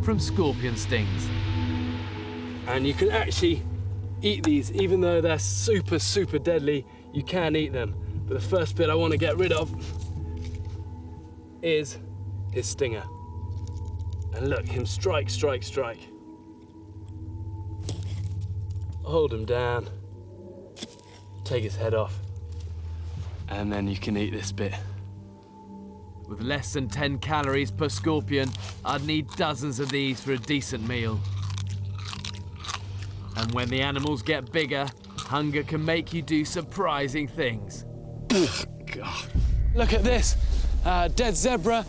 from scorpion stings. And you can actually eat these, even though they're super, super deadly, you can eat them. But the first bit I want to get rid of is his stinger. And look, him strike, strike, strike. Hold him down, take his head off, and then you can eat this bit. With less than 10 calories per scorpion, I'd need dozens of these for a decent meal. And when the animals get bigger, hunger can make you do surprising things. God. Look at this, dead zebra